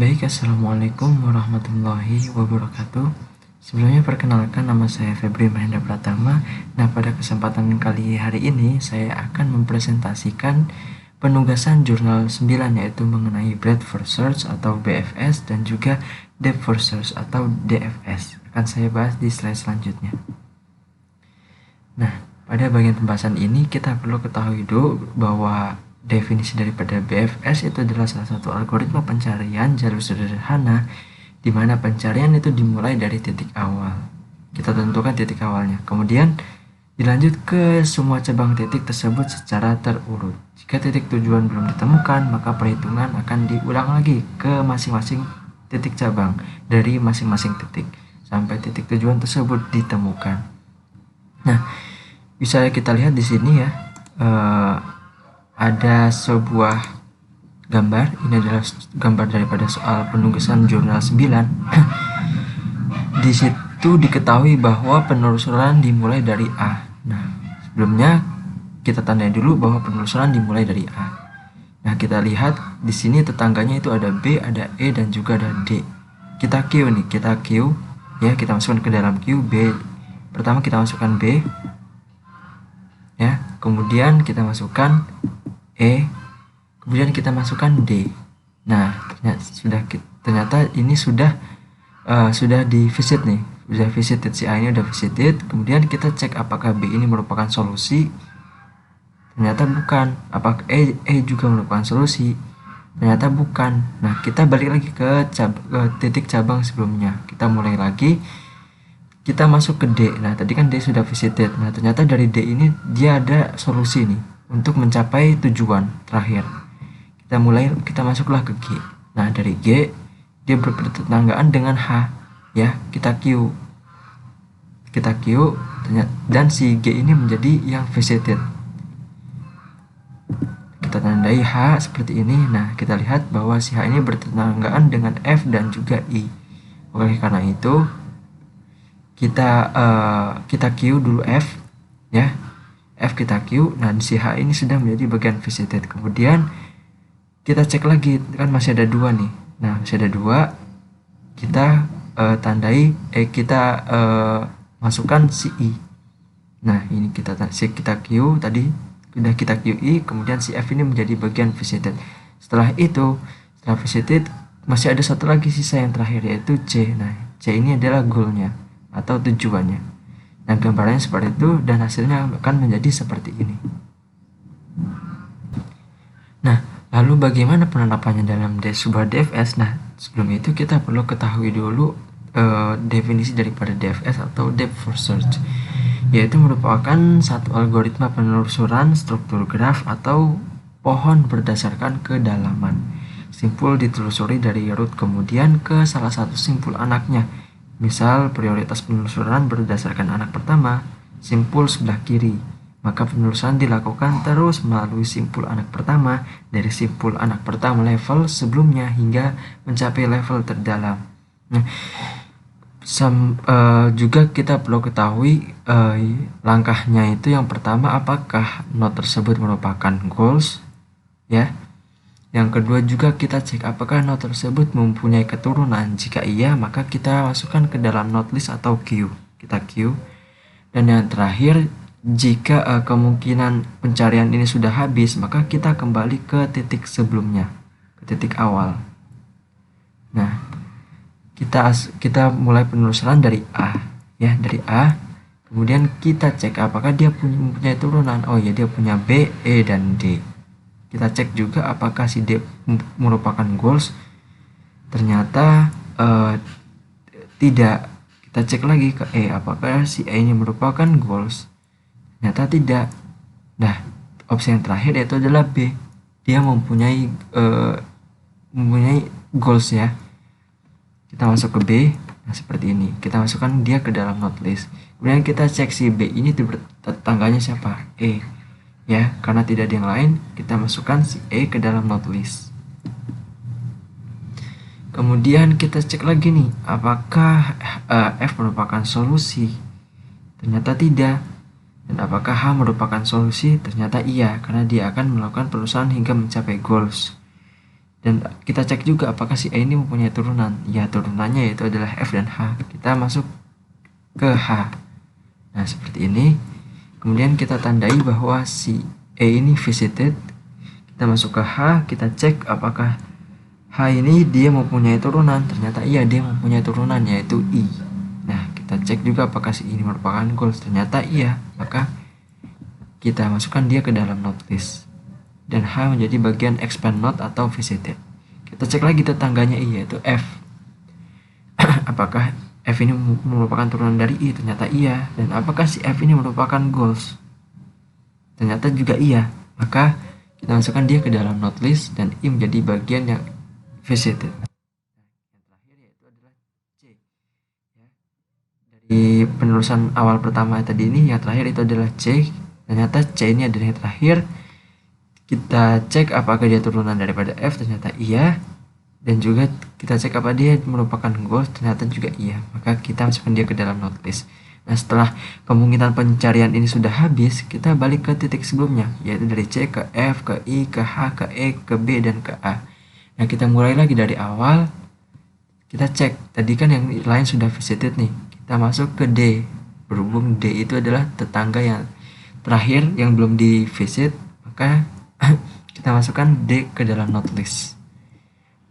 Baik, Assalamualaikum warahmatullahi wabarakatuh. Sebelumnya perkenalkan, nama saya Febri Mahendra Pratama. Nah, pada kesempatan kali hari ini saya akan mempresentasikan penugasan jurnal 9, yaitu mengenai Breadth First Search atau BFS dan juga Depth First Search atau DFS. Akan saya bahas di slide selanjutnya. Nah, pada bagian pembahasan ini kita perlu ketahui dulu bahwa definisi daripada BFS itu adalah salah satu algoritma pencarian jalur sederhana di mana pencarian itu dimulai dari titik awal. Kita tentukan titik awalnya. Kemudian dilanjut ke semua cabang titik tersebut secara terurut. Jika titik tujuan belum ditemukan, maka perhitungan akan diulang lagi ke masing-masing titik cabang dari masing-masing titik sampai titik tujuan tersebut ditemukan. Nah, bisa kita lihat di sini ya, ada sebuah gambar. Ini adalah gambar daripada soal penugasan jurnal 9. Di situ diketahui bahwa penelusuran dimulai dari A. Nah, sebelumnya kita tandai dulu bahwa penelusuran dimulai dari A. Nah, kita lihat di sini tetangganya itu ada B, ada E, dan juga ada D. Kita Q nih, kita Q ya, kita masukkan ke dalam Q. B pertama kita masukkan B ya, kemudian kita masukkan E, kemudian kita masukkan D. Nah, ternyata ini sudah di visit nih, sudah visited, si A ini sudah visited. Kemudian kita cek apakah B ini merupakan solusi. Ternyata bukan. Apakah E juga merupakan solusi? Ternyata bukan. Nah, kita balik lagi ke titik cabang sebelumnya. Kita mulai lagi. Kita masuk ke D. Nah, tadi kan D sudah visited. Nah, ternyata dari D ini dia ada solusi nih untuk mencapai tujuan terakhir. Kita masuklah ke G. Nah, dari G dia bertetanggaan dengan H ya. Kita Q dan si G ini menjadi yang visited. Kita tandai H seperti ini. Nah, kita lihat bahwa si H ini bertetanggaan dengan F dan juga I. Oleh karena itu kita Q dulu F ya. F kita Q. Nah, si H ini sudah menjadi bagian visited. Kemudian kita cek lagi, kan masih ada 2 nih. Nah, masih ada 2. Kita tandai kita masukkan si I. Nah, ini kita Q tadi sudah kita QI, kemudian si F ini menjadi bagian visited. Setelah visited masih ada satu lagi sisa yang terakhir, yaitu C. Nah, C ini adalah goalnya atau tujuannya. Nah, gambarnya seperti itu dan hasilnya akan menjadi seperti ini. Nah, lalu bagaimana penerapannya dalam sebuah DFS? Nah, sebelum itu kita perlu ketahui dulu definisi daripada DFS atau Depth First Search, yaitu merupakan satu algoritma penelusuran struktur graf atau pohon berdasarkan kedalaman. Simpul ditelusuri dari root kemudian ke salah satu simpul anaknya. Misal prioritas penelusuran berdasarkan anak pertama, simpul sebelah kiri. Maka penelusuran dilakukan terus melalui simpul anak pertama dari simpul anak pertama level sebelumnya hingga mencapai level terdalam. Nah, juga kita perlu ketahui langkahnya itu yang pertama, apakah node tersebut merupakan goals ya. Yang kedua juga kita cek apakah node tersebut mempunyai keturunan. Jika iya, maka kita masukkan ke dalam node list atau queue. Kita queue. Dan yang terakhir, jika kemungkinan pencarian ini sudah habis, maka kita kembali ke titik sebelumnya, ke titik awal. Nah, kita mulai penelusuran dari A ya, dari A. Kemudian kita cek apakah dia mempunyai turunan. Oh ya, dia punya B, E, dan D. Kita cek juga apakah si D merupakan goals. Ternyata tidak. Kita cek lagi ke E, apakah si E ini merupakan goals. Ternyata tidak. Nah, opsi yang terakhir yaitu adalah B. Dia mempunyai goals ya. Kita masuk ke B. Nah, seperti ini. Kita masukkan dia ke dalam node list. Kemudian kita cek si B ini tetangganya siapa? E. Ya, karena tidak ada yang lain, kita masukkan si E ke dalam node list. Kemudian kita cek lagi nih, apakah F merupakan solusi? Ternyata tidak. Dan apakah H merupakan solusi? Ternyata iya, karena dia akan melakukan penelusuran hingga mencapai goals. Dan kita cek juga apakah si E ini mempunyai turunan. Ya, turunannya yaitu adalah F dan H. Kita masuk ke H. Nah, seperti ini. Kemudian kita tandai bahwa si E ini visited. Kita masuk ke H, kita cek apakah H ini dia mempunyai turunan. Ternyata iya, dia mempunyai turunan yaitu I. Nah, kita cek juga apakah si ini merupakan goals. Ternyata iya, maka kita masukkan dia ke dalam node list. Dan H menjadi bagian expand node atau visited. Kita cek lagi tetangganya I yaitu F. Apakah F ini merupakan turunan dari I? Ternyata iya. Dan apakah si F ini merupakan goals? Ternyata juga iya. Maka kita masukkan dia ke dalam node list dan I menjadi bagian yang visited. Yang terakhir yaitu adalah C. Dari penerusan awal pertama tadi ini, yang terakhir itu adalah C. Ternyata C ini adalah yang terakhir. Kita cek apakah dia turunan daripada F, ternyata iya. Dan juga kita cek apa dia merupakan goals, ternyata juga iya. Maka kita masukkan dia ke dalam node list. Nah, setelah kemungkinan pencarian ini sudah habis, kita balik ke titik sebelumnya, yaitu dari C ke F, ke I, ke H, ke E, ke B, dan ke A. Nah, kita mulai lagi dari awal. Kita cek, tadi kan yang lain sudah visited nih. Kita masuk ke D. Berhubung D itu adalah tetangga yang terakhir yang belum di visit, maka kita masukkan D ke dalam node list.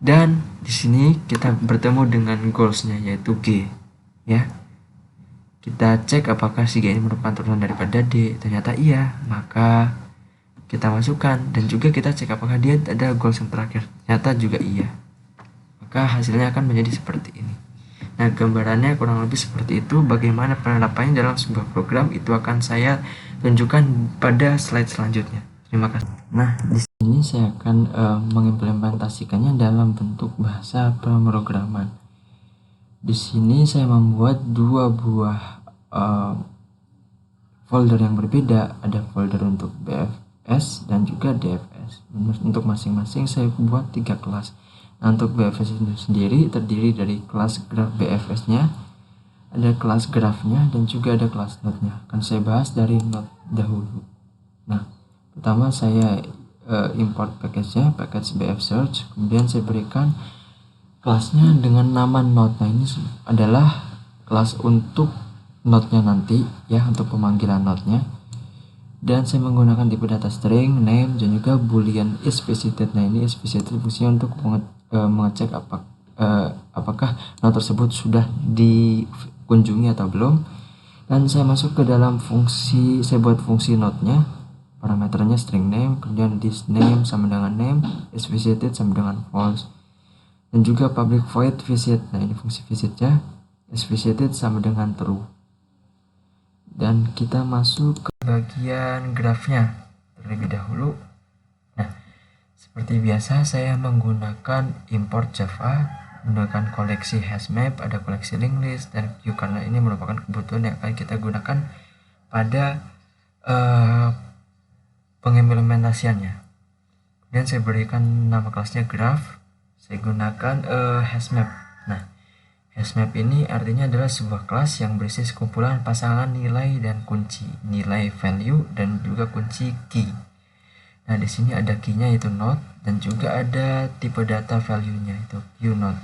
Dan di sini kita bertemu dengan goalsnya yaitu G, ya. Kita cek apakah si G ini merupakan turunan daripada D. Ternyata iya, maka kita masukkan. Dan juga kita cek apakah dia ada goals yang terakhir. Ternyata juga iya. Maka hasilnya akan menjadi seperti ini. Nah, gambarannya kurang lebih seperti itu. Bagaimana penerapannya dalam sebuah program itu akan saya tunjukkan pada slide selanjutnya. Terima kasih. Nah, di sini saya akan mengimplementasikannya dalam bentuk bahasa pemrograman. Di sini saya membuat dua buah folder yang berbeda. Ada folder untuk BFS dan juga DFS. Untuk masing-masing saya buat 3 kelas. Nah, untuk BFS sendiri terdiri dari kelas graph BFS-nya, ada kelas grafnya, dan juga ada kelas node-nya. Akan saya bahas dari node dahulu. Nah, pertama saya import package-nya, package BF search, kemudian saya berikan kelasnya dengan nama node. Nah, ini adalah kelas untuk node-nya nanti, ya, untuk pemanggilan node-nya. Dan saya menggunakan tipe data string, name, dan juga boolean is visited. Nah, ini is visited fungsinya untuk mengecek apakah node tersebut sudah dikunjungi atau belum. Dan saya masuk ke dalam fungsi, saya buat fungsi node-nya, parameternya string name, kemudian this name sama dengan name, is visited sama dengan false, dan juga public void visit. Nah, ini fungsi visitnya, is visited sama dengan true. Dan kita masuk ke bagian grafnya terlebih dahulu. Nah, seperti biasa saya menggunakan import Java, menggunakan koleksi hashmap, ada koleksi linked list, dan queue, karena ini merupakan kebutuhan yang akan kita gunakan pada pengimplementasiannya. Dan saya berikan nama kelasnya graph. Saya gunakan hashmap. Nah, hashmap ini artinya adalah sebuah kelas yang berisi sekumpulan pasangan nilai dan kunci, nilai value dan juga kunci key. Nah, di sini ada key-nya yaitu node, dan juga ada tipe data value-nya itu qnode.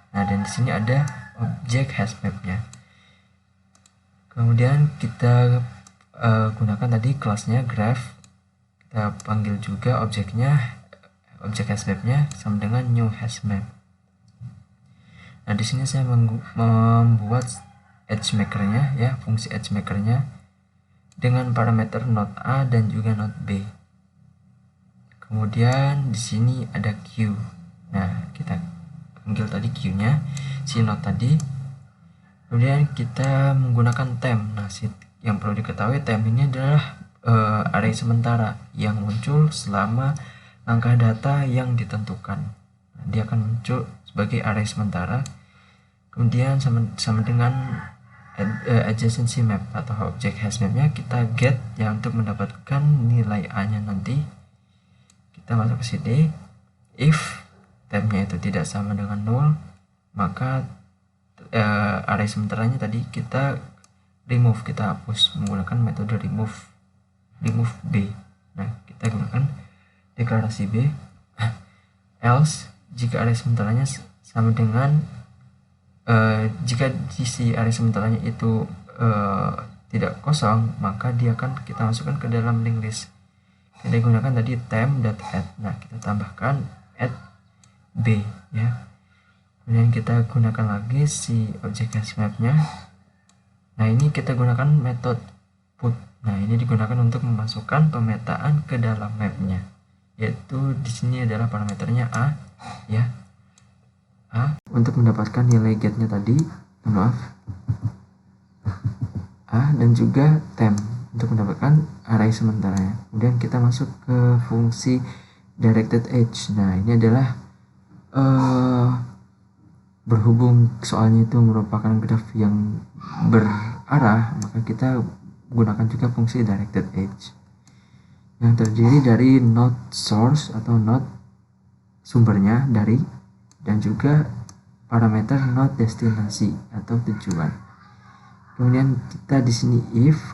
Nah, dan di sini ada objek hashmap-nya. Kemudian kita gunakan tadi kelasnya graph. Kita panggil juga objeknya, objek hashmap-nya sama dengan new hashmap. Nah, di sini saya membuat edge maker-nya, ya, fungsi edge maker-nya dengan parameter node A dan juga node B. Kemudian di sini ada Q. Nah, kita panggil tadi Q-nya, si node tadi. Kemudian kita menggunakan temp. Nah, yang perlu diketahui temp ini adalah array sementara yang muncul selama langkah data yang ditentukan. Nah, dia akan muncul sebagai array sementara. Kemudian sama dengan adjacency map atau objek hashmap-nya kita get yang untuk mendapatkan nilai A-nya nanti. Kita masuk ke sini. If temp-nya itu tidak sama dengan 0, maka array sementaranya tadi kita remove, kita hapus menggunakan metode remove B. Nah, kita gunakan deklarasi B, else jika array sementaranya sama dengan jika si array sementaranya itu tidak kosong, maka dia akan kita masukkan ke dalam linked list. Kita gunakan tadi temp.add. Nah, kita tambahkan add b ya. Kemudian kita gunakan lagi si object map-nya. Nah, ini kita gunakan metode put. Nah, ini digunakan untuk memasukkan pemetaan ke dalam mapnya, yaitu di sini adalah parameternya a ya. A untuk mendapatkan nilai getnya tadi, maaf, a, dan juga temp untuk mendapatkan array sementaranya. Kemudian kita masuk ke fungsi directed edge. Nah, ini adalah berhubung soalnya itu merupakan graf yang berarah, maka kita gunakan juga fungsi directed edge yang terdiri dari node source atau node sumbernya dari, dan juga parameter node destinasi atau tujuan. Kemudian kita di sini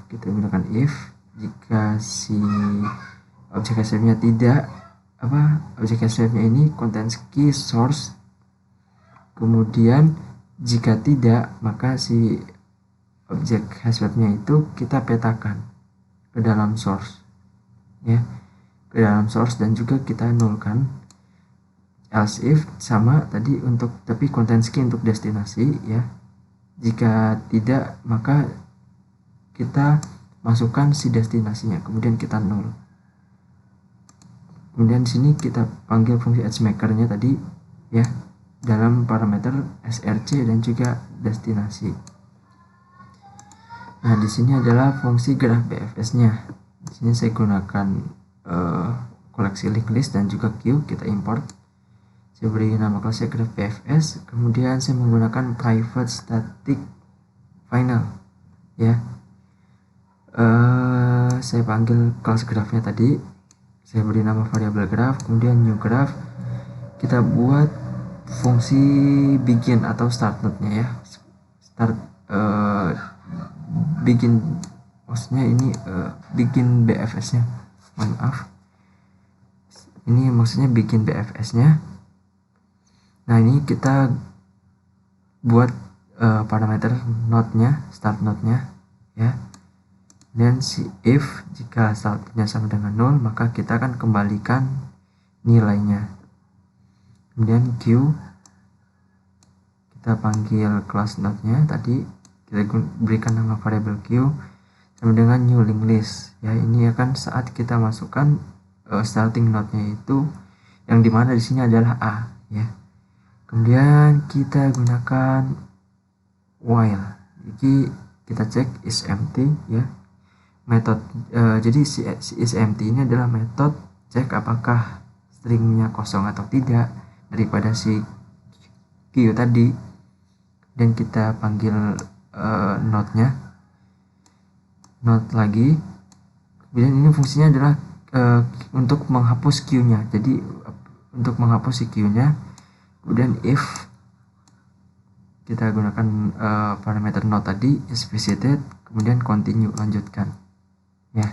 kita gunakan if jika si objek hasilnya tidak objek hasilnya ini contains key source. Kemudian jika tidak, maka si objek hasilnya itu kita petakan ke dalam source ya, ke dalam source, dan juga kita nulkan. Else if sama tadi tapi contains key untuk destinasi ya. Jika tidak, maka kita masukkan si destinasinya, kemudian kita nul. Kemudian di sini kita panggil fungsi edge maker-nya tadi ya, dalam parameter src dan juga destinasi. Nah, di sini adalah fungsi graph BFS-nya. Di sini saya gunakan koleksi linked list dan juga queue, kita import. Saya beri nama kelasnya graph BFS. Kemudian saya menggunakan private static final ya. Saya panggil kelas graphnya tadi. Saya beri nama variable graph, kemudian new graph. Kita buat fungsi begin atau start node-nya ya. Begin, maksudnya ini bikin BFS-nya, maaf, ini maksudnya bikin BFS-nya. Nah, ini kita buat parameter node-nya, start node-nya ya. Dan si if jika startnya sama dengan 0, maka kita akan kembalikan nilainya. Kemudian q, kita panggil kelas node-nya tadi, kita berikan nama variable q sama dengan new linked list ya. Ini akan saat kita masukkan starting node-nya itu, yang dimana di sini adalah a ya. Kemudian kita gunakan while. Jadi kita cek is empty ya. Metode jadi si is empty ini adalah metode cek apakah stringnya kosong atau tidak daripada si q tadi, dan kita panggil node-nya node lagi. Kemudian ini fungsinya adalah untuk menghapus q-nya. Jadi untuk menghapus si q-nya, kemudian if kita gunakan parameter node tadi is visited, kemudian continue, lanjutkan ya.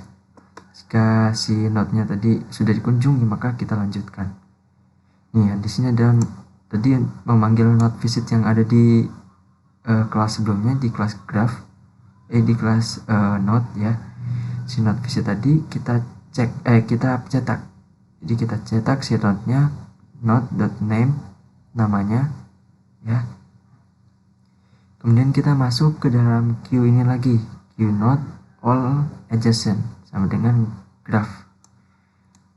Jika si node-nya tadi sudah dikunjungi, maka kita lanjutkan. Nih, di sini ada tadi memanggil node visit yang ada di kelas sebelumnya, di kelas graph di kelas node ya. Si node visit tadi kita kita cetak. Jadi kita cetak si node-nya node.name namanya ya. Kemudian kita masuk ke dalam queue ini lagi, queue node all adjacent sama dengan graph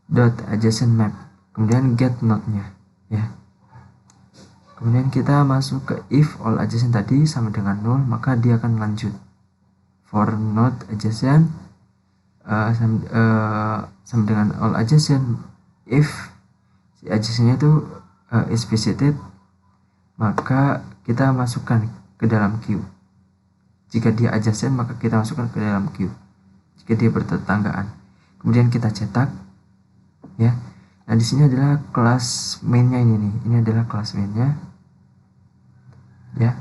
dot adjacent map, kemudian get node-nya ya. Kemudian kita masuk ke if all adjacent tadi sama dengan 0, maka dia akan lanjut. For node adjacent sama dengan all adjacent, if si adjacentnya itu is visited, maka kita masukkan ke dalam queue. Jika dia adjacent, maka kita masukkan ke dalam queue. Jika dia bertetanggaan, kemudian kita cetak ya. Nah, di sini adalah kelas mainnya ini nih. Ini adalah kelas mainnya ya.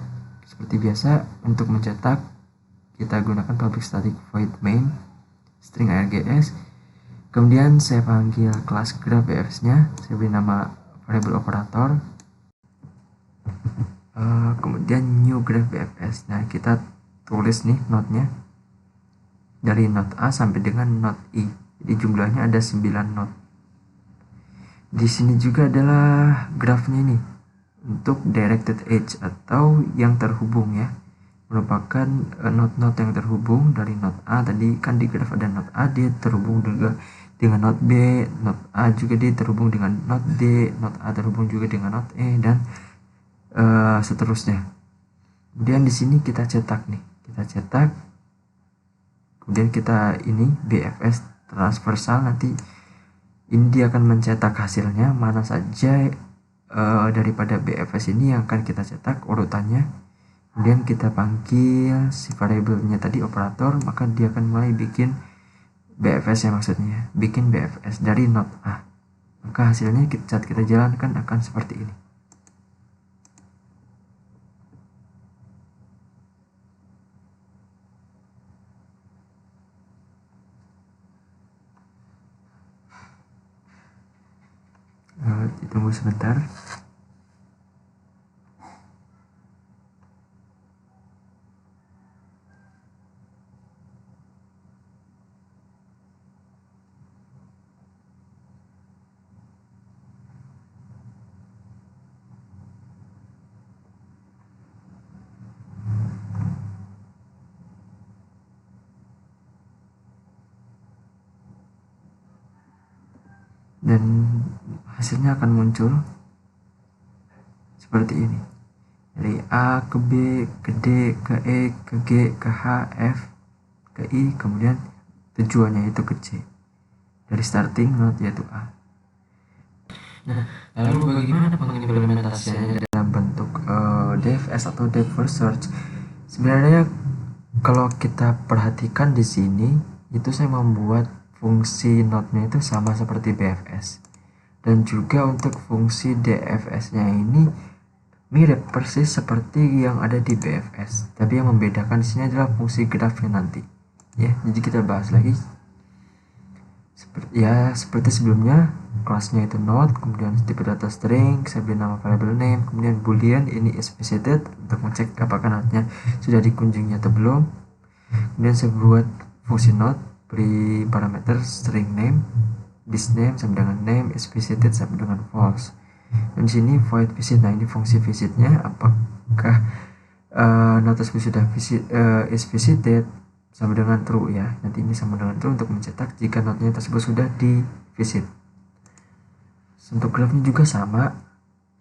Seperti biasa, untuk mencetak kita gunakan public static void main string args. Kemudian saya panggil kelas graph BFS-nya, saya beri nama variable operator, kemudian new graph BFS. Nah, kita tulis nih node-nya dari node A sampai dengan node I. Jadi jumlahnya ada 9 node. Di sini juga adalah grafnya nih untuk directed edge atau yang terhubung ya, merupakan node-node yang terhubung dari node A. Tadi kan di graf ada node A, dia terhubung juga dengan node B, node A juga dia terhubung dengan node D, node A terhubung juga dengan node E, dan seterusnya. Kemudian di sini kita cetak nih, kemudian kita ini BFS transversal. Nanti ini dia akan mencetak hasilnya mana saja daripada BFS ini yang akan kita cetak urutannya. Kemudian kita panggil si variabelnya tadi operator, maka dia akan mulai bikin BFS ya, maksudnya bikin BFS dari node A. Maka hasilnya saat kita jalankan akan seperti ini. Ditunggu sebentar. Dan hasilnya akan muncul seperti ini, dari A ke B ke D ke E ke G ke H F ke I, kemudian tujuannya itu ke C, dari starting node yaitu A. Nah, lalu bagaimana pengimplementasinya dalam bentuk DFS atau Depth First Search? Sebenarnya kalau kita perhatikan di sini, itu saya membuat fungsi node-nya itu sama seperti BFS, dan juga untuk fungsi DFS-nya ini mirip persis seperti yang ada di BFS, tapi yang membedakan di sini adalah fungsi grafnya nanti. Ya, jadi kita bahas lagi. Seperti sebelumnya, kelasnya itu node, kemudian tipe data string, saya beri nama variable name, kemudian boolean ini is visited untuk mengecek apakah node-nya sudah dikunjungi atau belum. Kemudian saya buat fungsi node, beri parameter string name, this name sama dengan name, is visited sama dengan false. Dan sini void visit. Nah, ini fungsi visitnya, apakah node tersebut sudah is visited sama dengan true ya. Nanti ini sama dengan true untuk mencetak jika node-nya tersebut sudah di visit. Untuk grafnya juga sama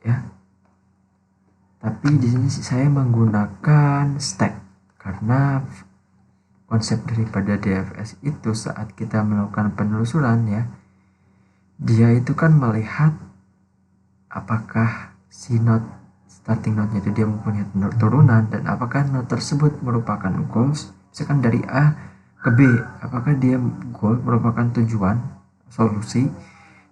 ya, tapi di sini saya menggunakan stack karena konsep daripada DFS itu saat kita melakukan penelusuran ya, dia itu kan melihat apakah si node starting node-nya itu dia mempunyai turunan, dan apakah node tersebut merupakan goals, misalkan dari A ke B, apakah dia goal merupakan tujuan solusi.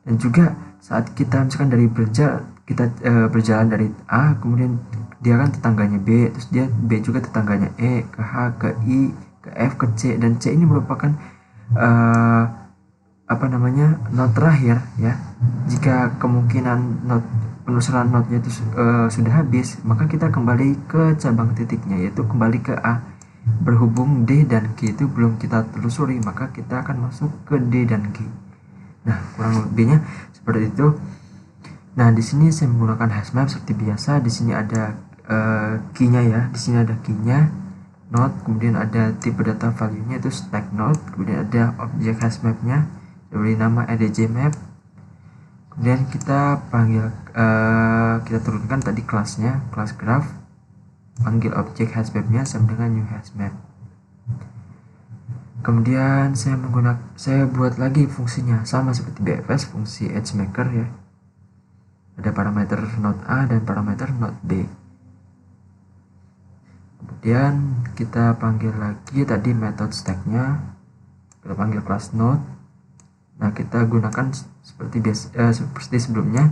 Dan juga saat kita misalkan dari berjalan dari A, kemudian dia kan tetangganya B, terus dia B juga tetangganya E ke H ke I ke F ke C, dan C ini merupakan node terakhir ya. Jika kemungkinan penelusuran node-nya itu sudah habis, maka kita kembali ke cabang titiknya, yaitu kembali ke A. Berhubung D dan G itu belum kita telusuri, maka kita akan masuk ke D dan G. Nah, kurang lebihnya seperti itu. Nah, di sini saya menggunakan hashmap seperti biasa. Di sini ada key-nya ya. Di sini ada key-nya node, kemudian ada tipe data value-nya itu stack node, kemudian ada objek hashmap-nya, beri nama adj map. Kemudian kita panggil kita turunkan tadi kelasnya, kelas graph, panggil objek hashmap-nya sama dengan new hashmap. Kemudian saya buat lagi fungsinya sama seperti BFS, fungsi edge maker ya. Ada parameter node A dan parameter node B. Kemudian kita panggil lagi tadi method stacknya, kita panggil kelas node. Nah, kita gunakan seperti sebelumnya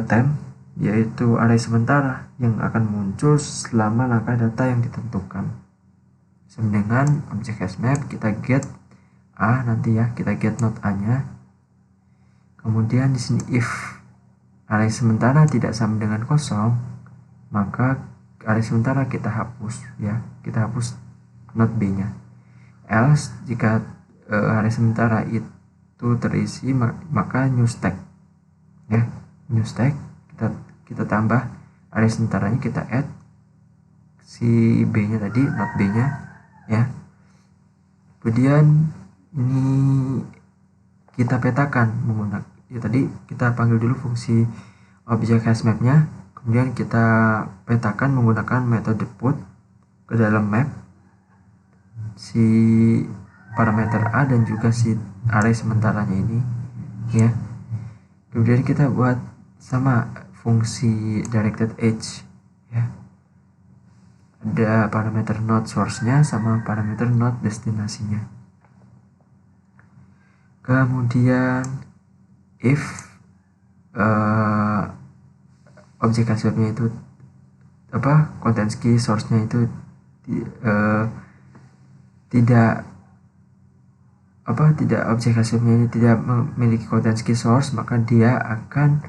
temp, yaitu array sementara yang akan muncul selama langkah data yang ditentukan. Sama dengan objek hashmap, kita get A nanti ya, kita get node A-nya. Kemudian di sini if array sementara tidak sama dengan kosong, maka array sementara kita hapus ya, kita hapus not b-nya. Else jika array sementara itu terisi, maka new stack ya, new stack kita tambah array sementaranya, kita add si b-nya tadi, not b-nya ya. Kemudian ini kita petakan menggunakan ya, tadi kita panggil dulu fungsi objek hashmap-nya, kemudian kita petakan menggunakan metode put ke dalam map si parameter A dan juga si array sementaranya ini ya. Kemudian kita buat sama fungsi directed edge ya, ada parameter node source-nya sama parameter node destinasinya. Kemudian if objek hashmap-nya itu content key source-nya itu tidak objek hashmap-nya ini tidak memiliki content key source, maka dia akan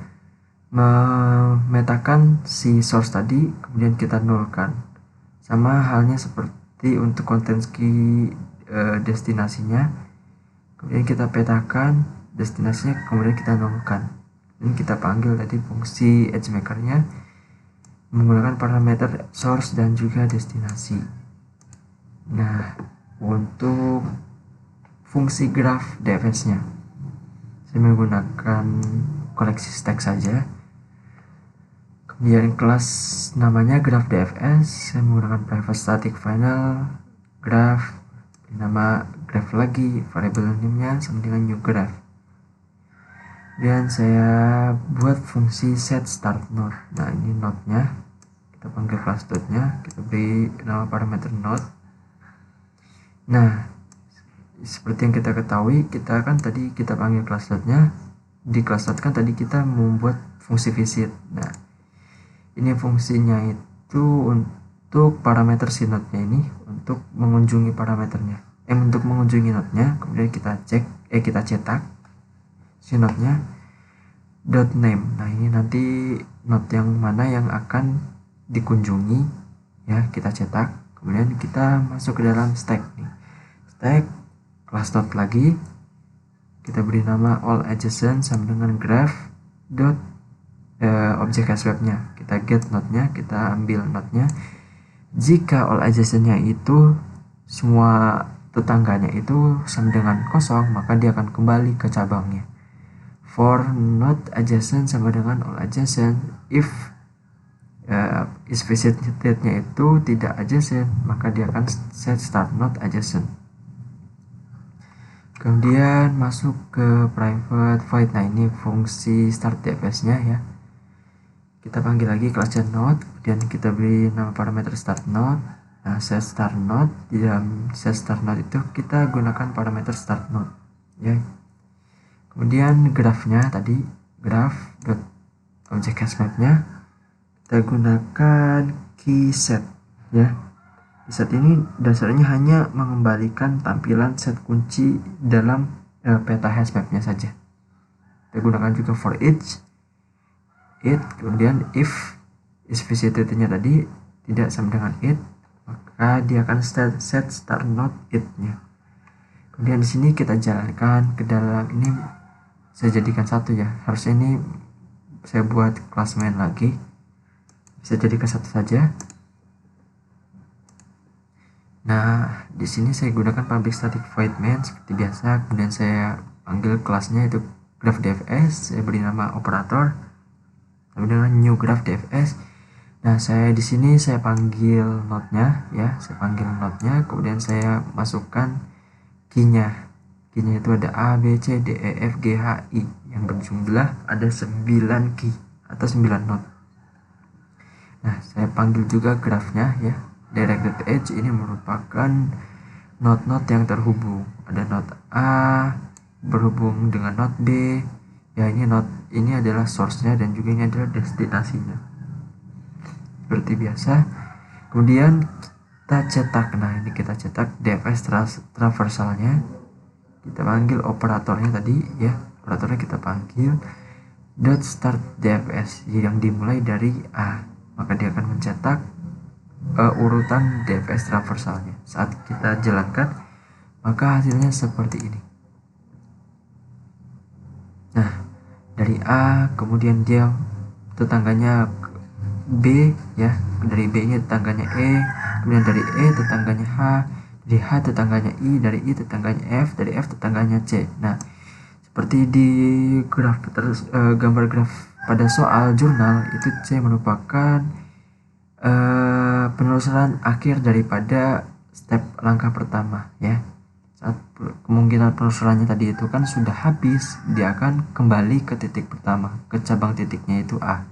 memetakan si source tadi, kemudian kita nolkan. Sama halnya seperti untuk content key destinasinya, kemudian kita petakan destinasinya, kemudian kita nolkan. Dan kita panggil tadi fungsi edge maker-nya menggunakan parameter source dan juga destinasi. Nah, untuk fungsi graph DFS-nya saya menggunakan koleksi stack saja. Kemudian kelas namanya graph DFS, saya menggunakan private static final graph, nama graph lagi, variable name-nya sama dengan new graph. Dan saya buat fungsi set start node. Nah, ini node-nya, kita panggil class dot-nya, kita beri nama parameter node. Nah, seperti yang kita ketahui, kita kan tadi kita panggil class dot-nya, di class dot kan tadi kita membuat fungsi visit. Nah, ini fungsinya itu untuk parameter si node-nya ini, untuk mengunjungi parameternya, untuk mengunjungi node-nya. Kemudian kita kita cetak si node-nya dot name. Nah, ini nanti node yang mana yang akan dikunjungi ya, kita cetak. Kemudian kita masuk ke dalam stack nih, stack class dot lagi, kita beri nama all adjacent sama dengan graph dot objek hashmap-nya, kita get node-nya, kita ambil node-nya. Jika all adjacent-nya itu semua tetangganya itu sama dengan kosong, maka dia akan kembali ke cabangnya. For node adjacent sama dengan all adjacent, if visited-nya itu tidak adjacent, maka dia akan set start node adjacent. Kemudian masuk ke private void. Nah, ini fungsi start DFS-nya ya. Kita panggil lagi kelasnya node, kemudian kita beri nama parameter start node. Nah, set start node, di dalam set start node itu kita gunakan parameter start node ya. Kemudian grafnya tadi, graph dot objek hashmap-nya kita gunakan key set ya. Di set ini dasarnya hanya mengembalikan tampilan set kunci dalam peta hashmap-nya saja. Kita gunakan juga for each it, kemudian if is visited-nya tadi tidak sama dengan it, maka dia akan set start node it-nya. Kemudian di sini kita jalankan ke dalam ini, saya jadikan satu ya, harusnya ini saya buat kelas main lagi, bisa jadikan satu saja. Nah, di sini saya gunakan public static void main seperti biasa, kemudian saya panggil kelasnya itu graph DFS, saya beri nama operator dengan new graph DFS. Nah, saya di sini saya panggil node-nya ya, saya panggil node-nya, kemudian saya masukkan key-nya. Key-nya itu ada A, B, C, D, E, F, G, H, I yang berjumlah ada 9 key atau 9 node. Nah, saya panggil juga graph-nya ya. Directed edge ini merupakan node-node yang terhubung. Ada node A berhubung dengan node B. Ya, ini node ini adalah source-nya dan juga ini adalah destinasinya. Seperti biasa. Kemudian kita cetak. Nah, ini kita cetak DFS traversalnya. Kita panggil operatornya tadi ya. Operatornya kita panggil. dot start DFS yang dimulai dari A, maka dia akan mencetak urutan DFS traversalnya. Saat kita jalankan, maka hasilnya seperti ini. Nah, dari A kemudian dia tetangganya B ya, dari B nya tetangganya E, kemudian dari E tetangganya H, dari H tetangganya I, dari I tetangganya F, dari F tetangganya C. Nah, seperti di graf gambar graf pada soal jurnal itu, C merupakan penelusuran akhir daripada step langkah pertama ya. Saat kemungkinan penelusurannya tadi itu kan sudah habis, dia akan kembali ke titik pertama, ke cabang titiknya itu A,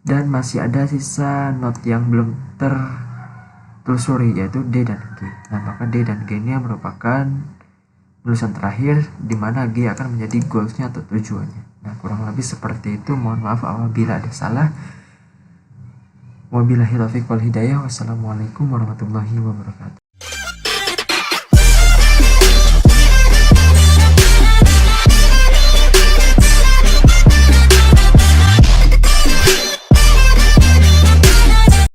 dan masih ada sisa node yang belum tertelusuri yaitu D dan G. Nah, maka D dan G ini merupakan penelusuran terakhir di mana G akan menjadi goalsnya atau tujuannya. Nah, kurang lebih seperti itu. Mohon maaf apabila ada salah. Wabillahi taufiq wal hidayah. Wassalamualaikum warahmatullahi wabarakatuh.